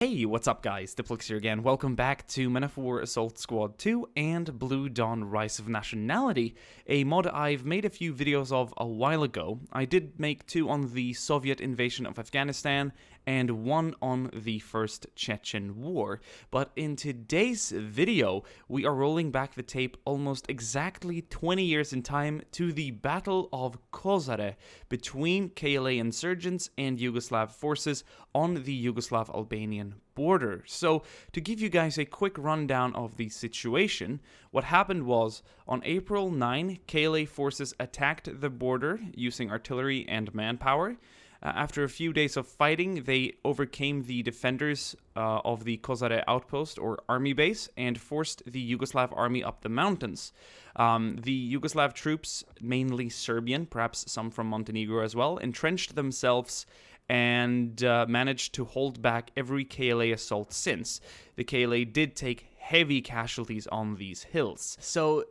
Hey, what's up guys, Diplex here again. Welcome back to Men of War Assault Squad 2 and Blue Dawn Rise of Nationality, a mod I've made a few videos of a while ago. I did make two on the Soviet invasion of Afghanistan and one on the First Chechen War. But in today's video, we are rolling back the tape almost exactly 20 years in time to the Battle of Kosare between KLA insurgents and Yugoslav forces on the Yugoslav-Albanian border. So, to give you guys a quick rundown of the situation, what happened was, on April 9, KLA forces attacked the border using artillery and manpower. After a few days of fighting, they overcame the defenders of the Kosare Outpost, or army base, and forced the Yugoslav army up the mountains. The Yugoslav troops, mainly Serbian, perhaps some from Montenegro as well, entrenched themselves and managed to hold back every KLA assault since. The KLA did take heavy casualties on these hills. So,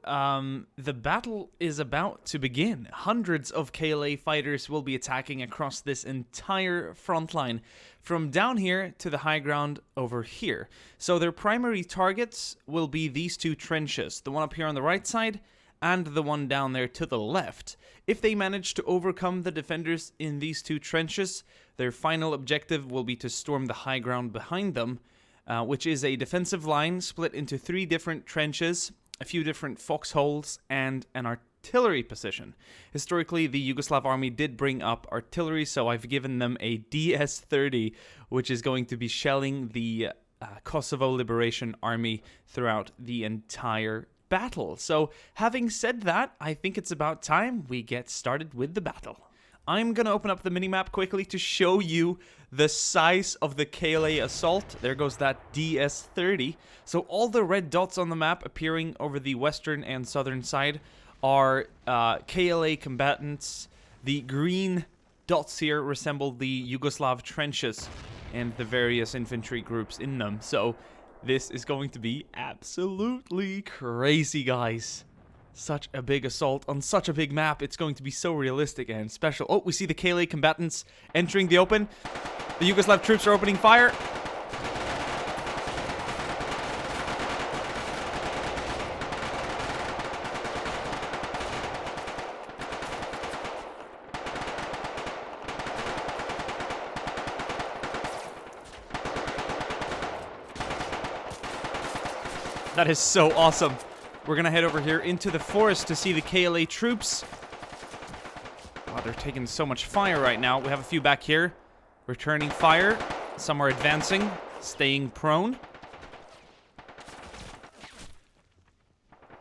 the battle is about to begin. Hundreds of KLA fighters will be attacking across this entire front line, from down here to the high ground over here. So their primary targets will be these two trenches, the one up here on the right side, and the one down there to the left. If they manage to overcome the defenders in these two trenches, their final objective will be to storm the high ground behind them, which is a defensive line split into 3 different trenches, a few different foxholes, and an artillery position. Historically, the Yugoslav army did bring up artillery, so I've given them a DS-30, which is going to be shelling the Kosovo Liberation Army throughout the entire battle. So, having said that, I think it's about time we get started with the battle. I'm gonna open up the minimap quickly to show you the size of the KLA assault. There goes that DS-30. So all the red dots on the map appearing over the western and southern side are KLA combatants. The green dots here resemble the Yugoslav trenches and the various infantry groups in them. So this is going to be absolutely crazy, guys. Such a big assault on such a big map. It's going to be so realistic and special. Oh, we see the KLA combatants entering the open. The Yugoslav troops are opening fire. That is so awesome. We're gonna head over here into the forest to see the KLA troops. Wow, they're taking so much fire right now. We have a few back here. Returning fire. Some are advancing, staying prone.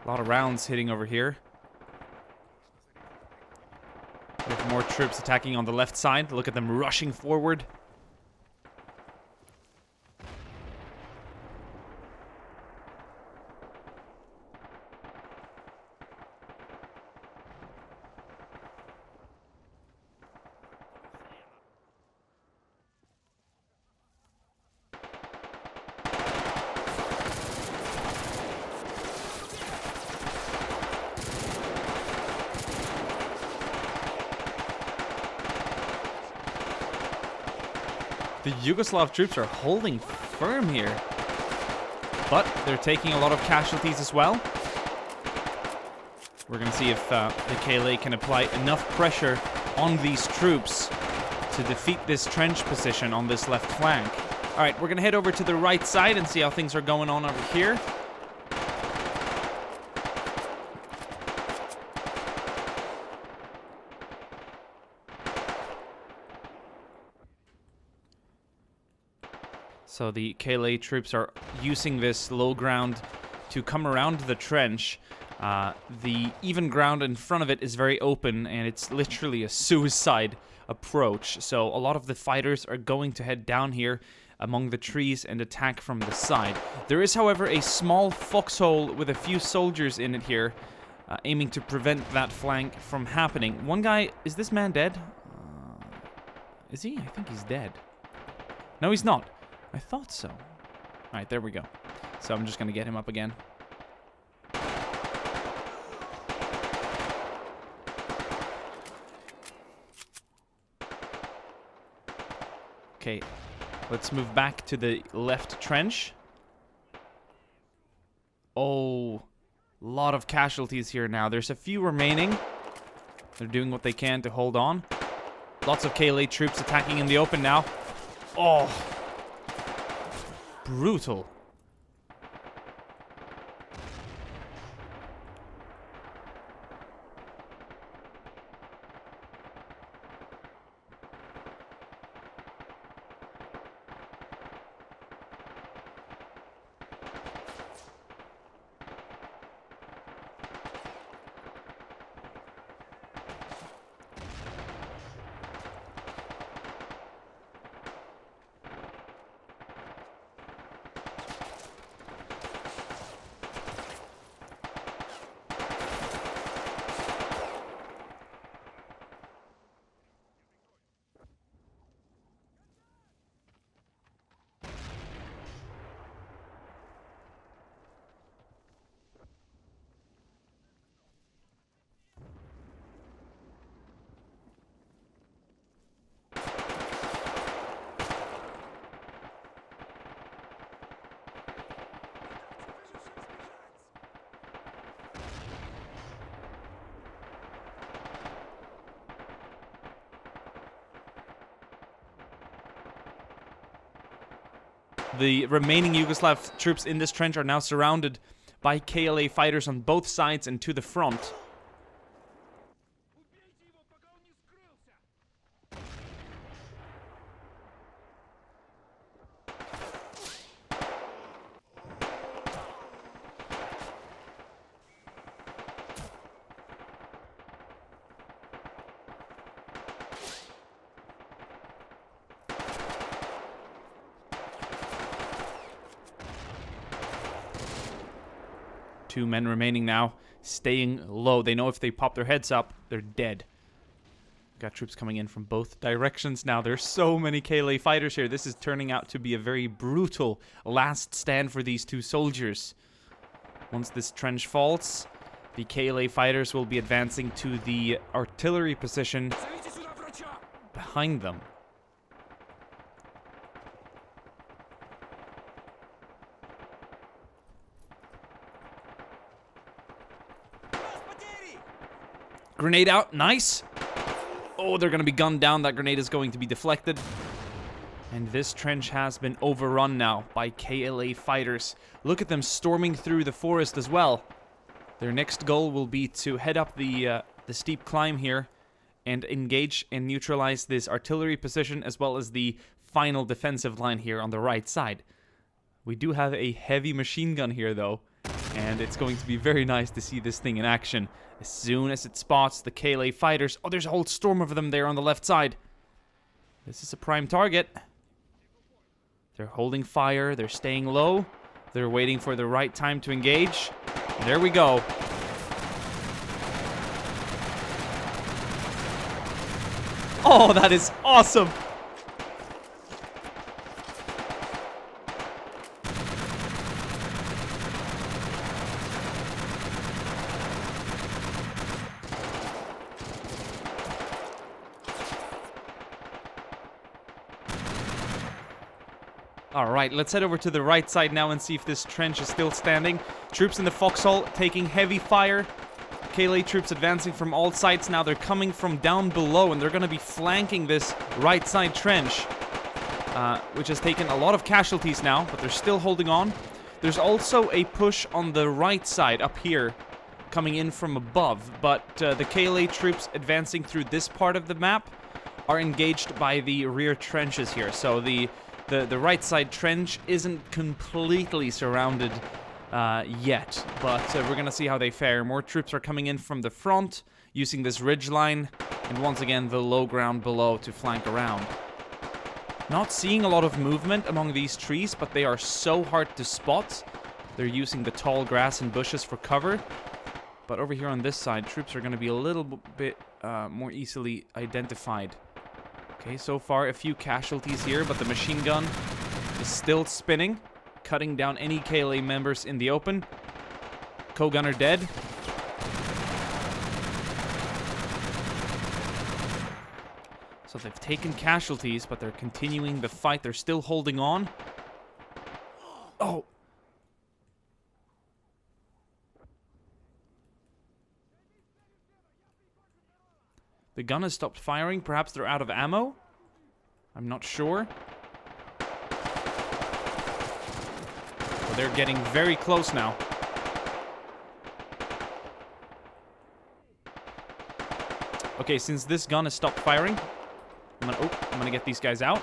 A lot of rounds hitting over here. We have more troops attacking on the left side. Look at them rushing forward. The Yugoslav troops are holding firm here, but they're taking a lot of casualties as well. We're going to see if the KLA can apply enough pressure on these troops to defeat this trench position on this left flank. Alright, we're going to head over to the right side and see how things are going on over here. So the KLA troops are using this low ground to come around the trench. The even ground in front of it is very open, and it's literally a suicide approach. So a lot of the fighters are going to head down here among the trees and attack from the side. There is, however, a small foxhole with a few soldiers in it here, aiming to prevent that flank from happening. One guy... Is this man dead? Is he? I think he's dead. No, he's not. I thought so. Alright, there we go. So I'm just going to get him up again. Okay, Let's move back to the left trench. Oh, lot of casualties here now. There's a few remaining. They're doing what they can to hold on. Lots of KLA troops attacking in the open now. Oh, brutal. The remaining Yugoslav troops in this trench are now surrounded by KLA fighters on both sides and to the front. Two men remaining now, staying low. They know if they pop their heads up, they're dead. Got troops coming in from both directions now. There's so many KLA fighters here. This is turning out to be a very brutal last stand for these two soldiers. Once this trench falls, the KLA fighters will be advancing to the artillery position behind them. Grenade out, nice. Oh, they're going to be gunned down. That grenade is going to be deflected. And this trench has been overrun now by KLA fighters. Look at them storming through the forest as well. Their next goal will be to head up the steep climb here and engage and neutralize this artillery position as well as the final defensive line here on the right side. We do have a heavy machine gun here though, and it's going to be very nice to see this thing in action. As soon as it spots the KLA fighters... Oh, there's a whole storm of them there on the left side. This is a prime target. They're holding fire. They're staying low. They're waiting for the right time to engage. There we go. Oh, that is awesome. Alright, let's head over to the right side now and see if this trench is still standing. Troops in the foxhole taking heavy fire. KLA troops advancing from all sides now. They're coming from down below and they're going to be flanking this right side trench, which has taken a lot of casualties now, but they're still holding on. There's also a push on the right side up here coming in from above, but the KLA troops advancing through this part of the map are engaged by the rear trenches here. So the right side trench isn't completely surrounded yet, but we're going to see how they fare. More troops are coming in from the front using this ridge line, and once again the low ground below to flank around. Not seeing a lot of movement among these trees, but they are so hard to spot. They're using the tall grass and bushes for cover. But over here on this side, troops are going to be a little bit more easily identified. Okay, so far a few casualties here, but the machine gun is still spinning, cutting down any KLA members in the open. Co-gunner dead. So So they've taken casualties, but they're continuing the fight. They're still holding on. Oh! The gun has stopped firing. Perhaps they're out of ammo? I'm not sure. But they're getting very close now. Okay, since this gun has stopped firing, I'm gonna get these guys out.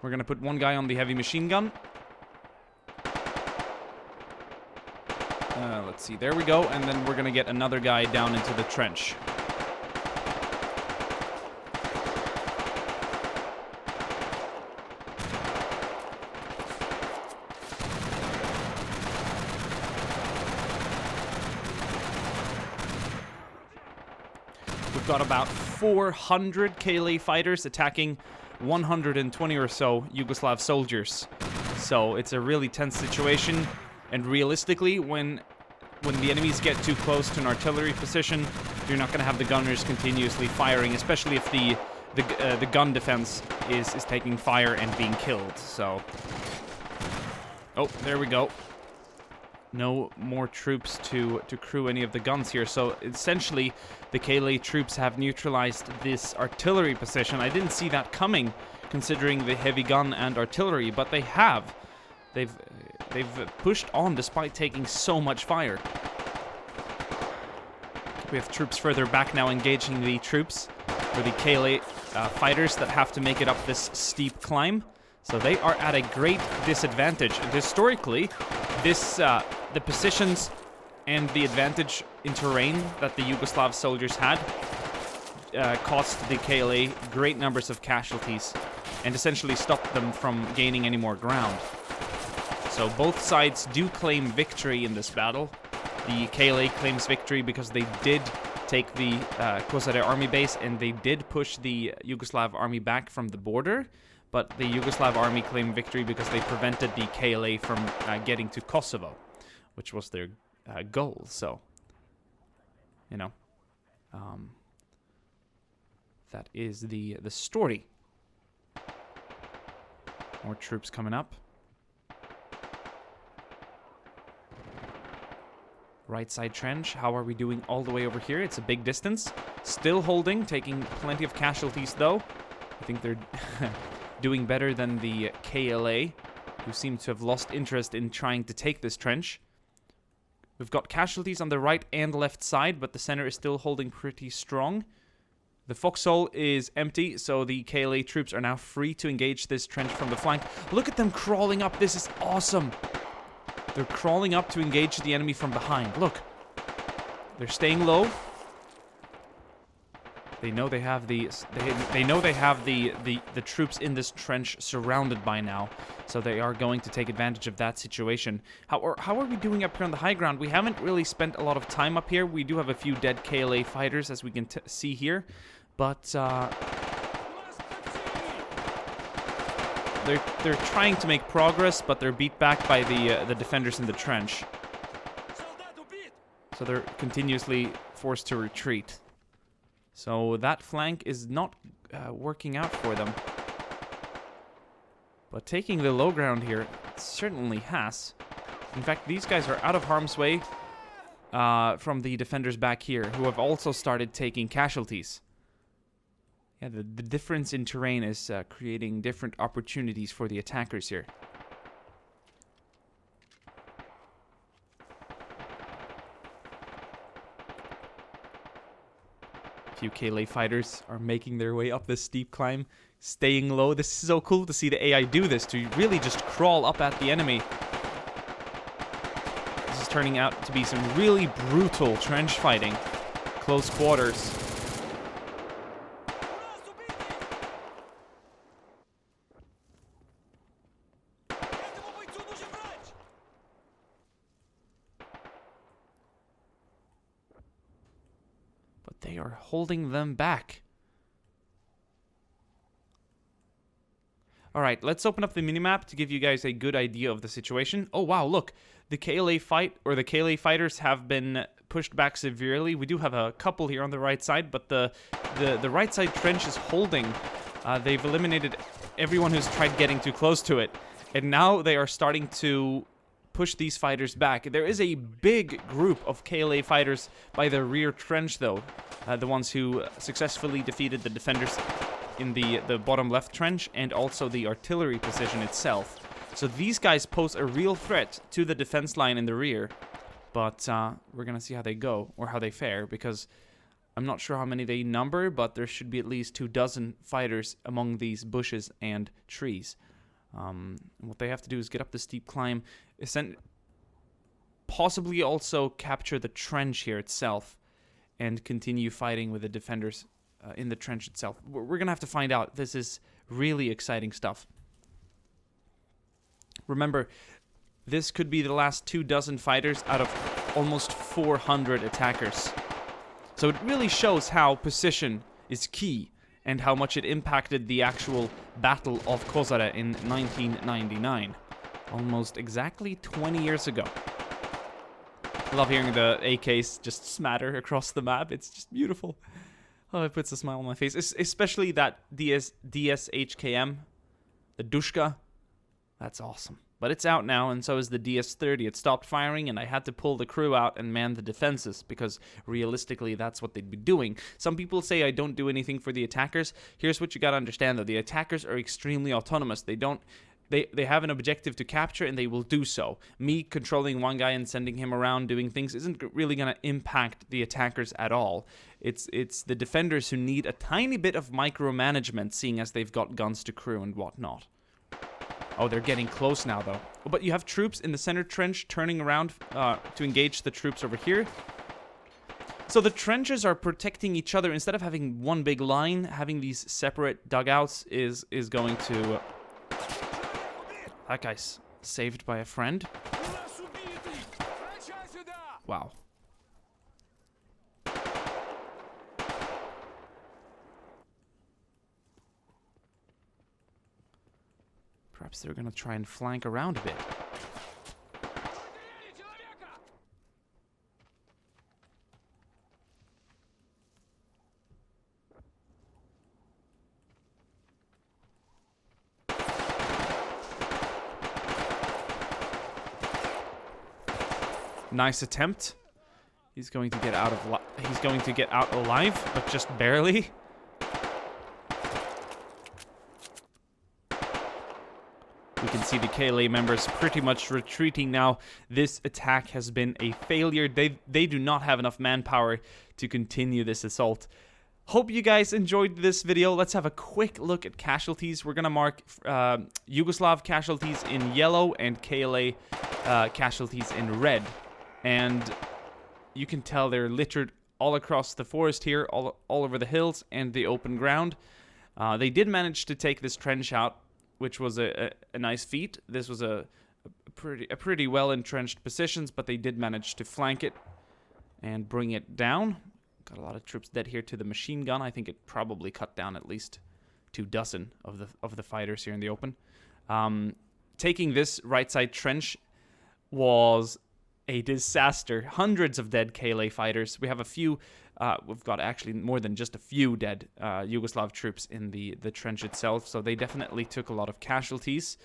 We're gonna put one guy on the heavy machine gun. Let's see, there we go, and then we're gonna get another guy down into the trench. We've got about 400 KLA fighters attacking 120 or so Yugoslav soldiers. So it's a really tense situation, and realistically, when the enemies get too close to an artillery position, you're not going to have the gunners continuously firing, especially if the gun defense is taking fire and being killed. So, oh, there we go. No more troops to crew any of the guns here. So essentially, the KLA troops have neutralized this artillery position. I didn't see that coming, considering the heavy gun and artillery, but they have. They've pushed on despite taking so much fire. We have troops further back now engaging the troops, or the KLA fighters that have to make it up this steep climb. So they are at a great disadvantage. And historically, this the positions and the advantage in terrain that the Yugoslav soldiers had cost the KLA great numbers of casualties and essentially stopped them from gaining any more ground. So both sides do claim victory in this battle. The KLA claims victory because they did take the Kosare army base and they did push the Yugoslav army back from the border. But the Yugoslav army claimed victory because they prevented the KLA from getting to Kosovo, which was their goal. So, you know, that is the story. More troops coming up. Right side trench. How are we doing all the way over here? It's a big distance. Still holding, taking plenty of casualties though. I think they're doing better than the KLA, who seem to have lost interest in trying to take this trench. We've got casualties on the right and left side, but the center is still holding pretty strong. The foxhole is empty, so the KLA troops are now free to engage this trench from the flank. Look at them crawling up. This is awesome. They're crawling up to engage the enemy from behind. Look. They're staying low. They know they have the troops in this trench surrounded by now, so they are going to take advantage of that situation. How are we doing up here on the high ground? We haven't really spent a lot of time up here. We do have a few dead KLA fighters, as we can see here, but they're trying to make progress, but they're beat back by the defenders in the trench. So they're continuously forced to retreat. So that flank is not working out for them. But taking the low ground here certainly has. In fact, these guys are out of harm's way from the defenders back here, who have also started taking casualties. Yeah, the difference in terrain is creating different opportunities for the attackers here. Few KLA fighters are making their way up this steep climb, staying low. This is so cool to see the AI do this, to really just crawl up at the enemy. This is turning out to be some really brutal trench fighting, close quarters. They are holding them back. Alright, let's open up the minimap to give you guys a good idea of the situation. Oh wow, look. The KLA fight, or the KLA fighters have been pushed back severely. We do have a couple here on the right side, but the right side trench is holding. They've eliminated everyone who's tried getting too close to it, and now they are starting to push these fighters back. There is a big group of KLA fighters by the rear trench, though. The ones who successfully defeated the defenders in the bottom left trench, and also the artillery position itself. So these guys pose a real threat to the defense line in the rear. But we're going to see how they go, or how they fare, because I'm not sure how many they number, but there should be at least 24 fighters among these bushes and trees. What they have to do is get up the steep climb, possibly also capture the trench here itself, and continue fighting with the defenders in the trench itself. We're going to have to find out. This is really exciting stuff. Remember, this could be the last 24 fighters out of almost 400 attackers. So it really shows how position is key and how much it impacted the actual Battle of Kosare in 1999. Almost exactly 20 years ago. I love hearing the AKs just smatter across the map. It's just beautiful. Oh, it puts a smile on my face. Especially that DSHKM, the Dushka. That's awesome. But it's out now, and so is the DS-30. It stopped firing, and I had to pull the crew out and man the defenses, because realistically, that's what they'd be doing. Some people say I don't do anything for the attackers. Here's what you gotta understand, though. The attackers are extremely autonomous. They have an objective to capture, and they will do so. Me controlling one guy and sending him around doing things isn't really gonna impact the attackers at all. It's the defenders who need a tiny bit of micromanagement, seeing as they've got guns to crew and whatnot. Oh, they're getting close now, though. But you have troops in the center trench turning around to engage the troops over here. So the trenches are protecting each other. Instead of having one big line, having these separate dugouts is going to... That guy's saved by a friend. Wow. Perhaps they're going to try and flank around a bit. Nice attempt. He's going to get out alive, but just barely. We can see the KLA members pretty much retreating now. This attack has been a failure. They do not have enough manpower to continue this assault. Hope you guys enjoyed this video. Let's have a quick look at casualties. We're going to mark Yugoslav casualties in yellow and KLA casualties in red. And you can tell they're littered all across the forest here, all over the hills and the open ground. They did manage to take this trench out, which was a nice feat. This was a pretty well entrenched positions, but they did manage to flank it and bring it down. Got a lot of troops dead here to the machine gun. I think it probably cut down at least 24 of the fighters here in the open. Taking this right side trench was a disaster. Hundreds of dead KLA fighters. We have a few. We've got actually more than just a few dead Yugoslav troops in the trench itself, so they definitely took a lot of casualties.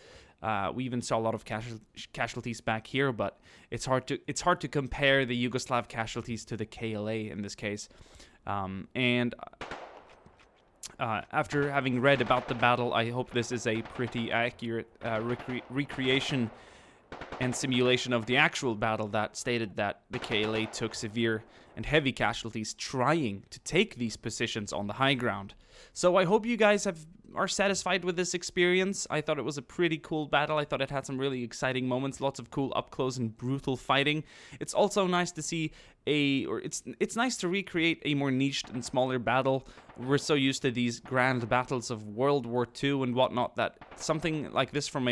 We even saw a lot of casualties back here, but it's hard to compare the Yugoslav casualties to the KLA in this case. After having read about the battle, I hope this is a pretty accurate recreation and simulation of the actual battle that stated that the KLA took severe and heavy casualties trying to take these positions on the high ground. So I hope you guys are satisfied with this experience. I thought it was a pretty cool battle. I thought it had some really exciting moments, lots of cool up close and brutal fighting. It's also nice to see it's nice to recreate a more niched and smaller battle. We're so used to these grand battles of World War II and whatnot that something like this from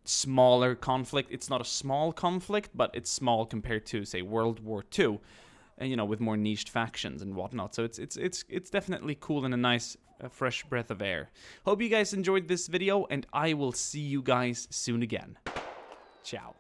smaller conflict. It's not a small conflict, but it's small compared to, say, World War II, and with more niched factions and whatnot. So it's definitely cool and a nice fresh breath of air. Hope you guys enjoyed this video, and I will see you guys soon again. Ciao.